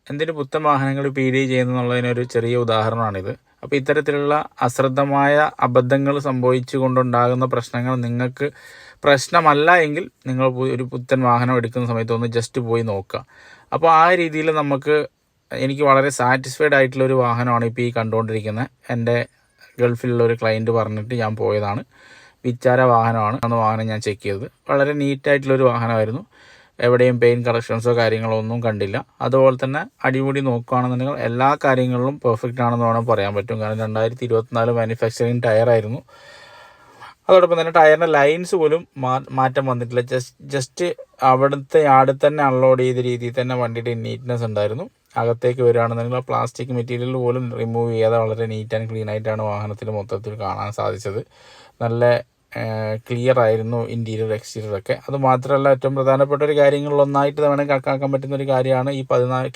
എന്തിന് പുത്തൻ വാഹനങ്ങൾ PD ചെയ്യുന്നതിനൊരു ചെറിയ ഉദാഹരണമാണിത്. അപ്പോൾ ഇത്തരത്തിലുള്ള അശ്രദ്ധമായ അബദ്ധങ്ങൾ സംഭവിച്ചു കൊണ്ടുണ്ടാകുന്ന പ്രശ്നങ്ങൾ നിങ്ങൾക്ക് പ്രശ്നമല്ല എങ്കിൽ നിങ്ങൾ ഒരു പുത്തൻ വാഹനം എടുക്കുന്ന സമയത്ത് ഒന്ന് ജസ്റ്റ് പോയി നോക്കുക. അപ്പോൾ ആ രീതിയിൽ എനിക്ക് വളരെ സാറ്റിസ്ഫൈഡ് ആയിട്ടുള്ളൊരു വാഹനമാണ് ഇപ്പോൾ ഈ കണ്ടുകൊണ്ടിരിക്കുന്നത്. എൻ്റെ ഗൾഫിലുള്ള ഒരു ക്ലയൻറ്റ് പറഞ്ഞിട്ട് ഞാൻ പോയതാണ്. വിച്ചാര വാഹനമാണ്. അന്ന് വാഹനം ഞാൻ ചെക്ക് ചെയ്തത് വളരെ നീറ്റായിട്ടുള്ളൊരു വാഹനമായിരുന്നു. എവിടെയും പെയിൻറ്റ് കറക്ഷൻസോ കാര്യങ്ങളോ ഒന്നും കണ്ടില്ല. അതുപോലെ തന്നെ അടിമുടി നോക്കുകയാണെന്നുണ്ടെങ്കിൽ എല്ലാ കാര്യങ്ങളിലും പെർഫെക്റ്റ് ആണെന്ന് വേണം പറയാൻ പറ്റും. കാരണം 2024 മാനുഫാക്ചറിങ് ടയറായിരുന്നു. അതോടൊപ്പം തന്നെ ടയറിൻ്റെ ലൈൻസ് പോലും മാറ്റം വന്നിട്ടില്ല. ജസ്റ്റ് അവിടുത്തെ യാർഡിൽ തന്നെ അൺലോഡ് ചെയ്ത രീതിയിൽ തന്നെ വണ്ടിയുടെ നീറ്റ്നെസ് ഉണ്ടായിരുന്നു. അകത്തേക്ക് വരികയാണെന്നുണ്ടെങ്കിൽ പ്ലാസ്റ്റിക് മെറ്റീരിയൽ പോലും റിമൂവ് ചെയ്യാതെ വളരെ നീറ്റ് ആൻഡ് ക്ലീൻ ആയിട്ടാണ് വാഹനത്തിൽ മൊത്തത്തിൽ കാണാൻ സാധിച്ചത്. നല്ല ക്ലിയർ ആയിരുന്നു ഇൻറ്റീരിയർ എക്സ്റ്റീരിയർ ഒക്കെ. അത് മാത്രമല്ല ഏറ്റവും പ്രധാനപ്പെട്ട ഒരു കാര്യങ്ങളിലൊന്നായിട്ട് വേണമെങ്കിൽ കണക്കാക്കാൻ പറ്റുന്ന ഒരു കാര്യമാണ് ഈ 14